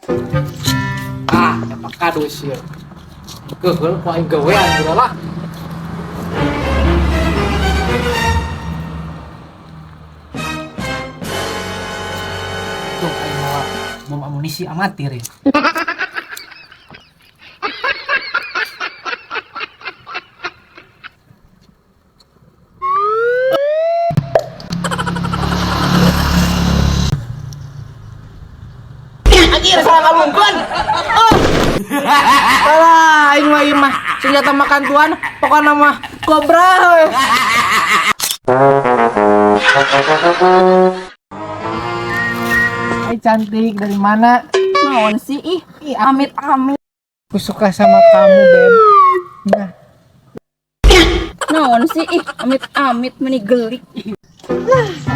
Dapat kadus ya. Geul ku aing gawean geura lah. Tuh aing bawa bom amunisi amatir ya. Anjir, salah kalungkeun. Alah, aing mah senjata makan tuan, pokoknya mah kobra. Hai cantik, dari mana? Naon sih amit-amit. Aku suka sama kamu, Beb. Nah, Naon sih amit-amit meni gelik.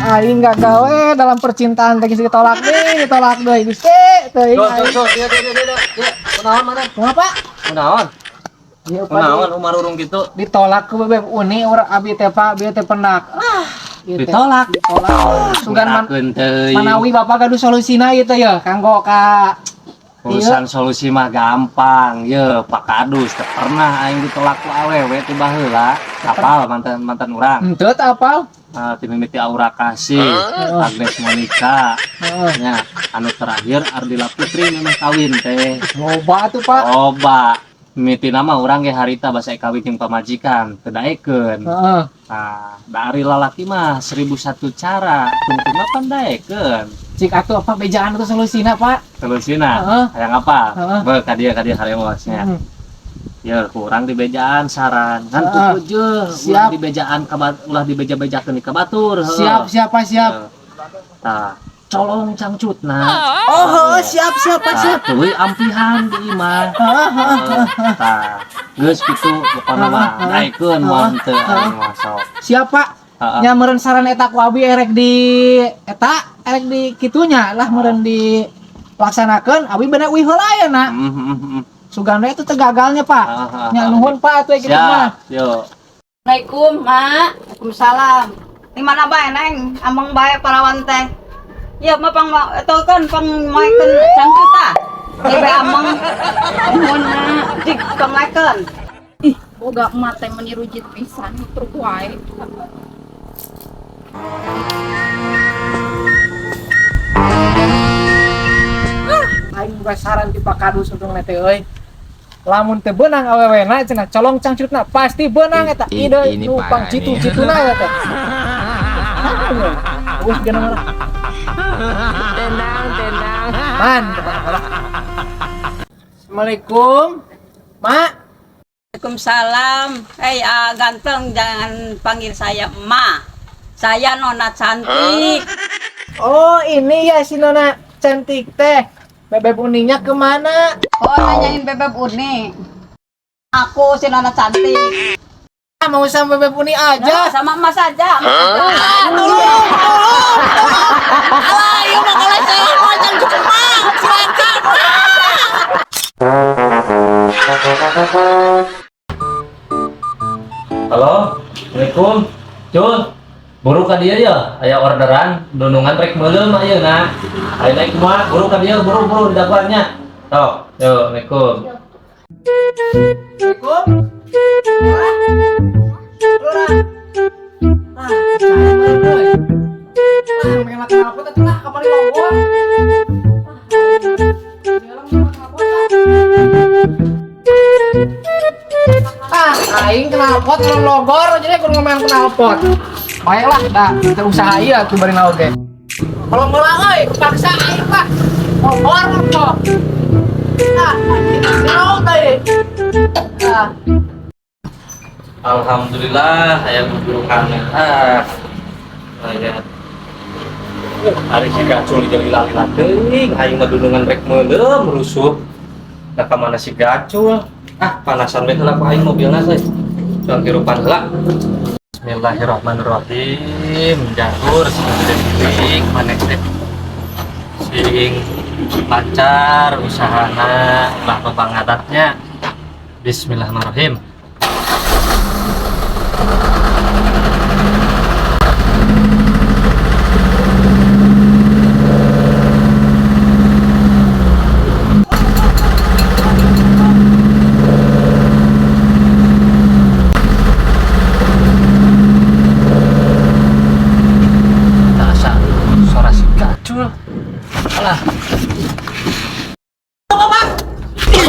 aing enggak gawe dalam percintaan teh geus ditolak deui Gusti. Teuing. Dia. Kunaon mana? Kenapa? Kunaon? Ieu Kunaon umar urung gitu? ditolak ku Beb Uni urang abi teh Pak, bieu teh pendak. Ieu teh Ditolak. Sugan Manakeun teuing. Manawi Bapak gaduh solusina ieu teh ya kanggo ka Urusan solusi mah gampang. Ye, Pak Kadus teu pernah aing ditolak ku awewe ti baheula. Kapal mantan urang. henteu teh apal. Ti mimiti Aura Kasih, Agnes Monica. Heeh. Nya, anu terakhir Ardila Putri memang kawin teh. Loba atuh Pak. Loba. Mimiti nama urang ge harita basa kawin jeung pamajikan, teu daekeun. Heeh. Nah, dari lalaki mah 1001 cara, tungtungna pandaekeun. Cik atuh apa bejaan itu solusina Pak? Solusina, Heeh. hayang apa? Heeh. Beuh ka dieu harewosnya. Heeh. Ya, kurang di bejaan saran. Kan Heeh. tutup je, Siap. ulah di bejaan ulah di beja-bejakeun di kabatur. Siap, siapa siap? Nah, colong cangcutna. Oh, siap Pak, siap. Tuluy ampihan di imah. Tah, geus kitu pokona mah daekeun moal henteu aing mah sok. Siap Pak. Heeh. Nya meureun saran eta ku abi erek di kitunya lah meureun di laksanakeun abi bener wih heula ayeuna. Suganda itu tegagalnya Pak. Nya nuhun Pak atuh kitu mah. Siap, yuk. Assalamualaikum, Mak. Waalaikumsalam. Di mana bae, Neng? Amang bae parawan teh. Ya, mah pang eta kan pang maekeun cangcut tah. Ibe amang nuhun dik pamaekeun. Ih, boga emak teh meniru jit pisan tur wae. Aing buka saran ti Pak Kadus untuk teh euy. Lamun teu beunang awewena cenah colong cangcutna pasti beunang eta. Ide nu pang citu-cituna eta. Wes genang lah. Tenang. Man, Assalamualaikum. Mak. Waalaikumsalam. Hei, ganteng, jangan panggil saya Emak. Saya Nona cantik. Oh, ini ya si Nona cantik teh. Bebek Uninya kemana? Oh, nanyain Bebek Uni. Aku si Nona cantik. Mau sama Bebek Uni Ya, aja. sama Emak saja. Tolong. Alah, ieu mah kalau saya mau cantik Mak. Silakan. Halo, Assalamualaikum. Cul, buru ka dieu ya, aya orderan, dunungan rek meuleum ayeuna. Ayo naik kumaha, buru ka dieu, buru di daguannya. Tok, yo, Assalamualaikum. Assalamualaikum. Mengelak kenapa teh lah kamari lombor. Aing knalpot logor jadi kudu ngomel knalpot. Baiklah, dah kita usaha ieu atuh bari oge. Kalau meula euy, paksa aing Pak. Logor kok. Nah, mau teh. Nah, Alhamdulillah, aya guru kana. Aya. Ari si Gacul jeung lila-lila teuing, aing mah dunungan rek meuleum rusuh. Da ka mana si Gacul? Panasan we heula ku aing mobilna teh. Coba hirupan heula. Bismillahirrahmanirrahim. Jahur sing manek teh. Sing lancar usahana bah papangadatnya. Bismillahirrahmanirrahim.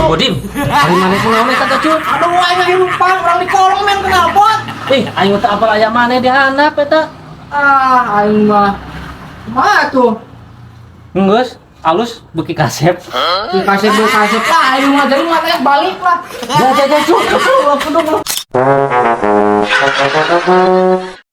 Bodim, hari mana pulang nih kata Cut? Aduh, aing lagi lupa orang di kolong men knalpot. Aing tak apa aya mana di handap eta. Aing mah. Kumaha tuh? Geus, alus beuki kasep. Dikasih lah, aing mah jadi mah teh balik lah. Cut.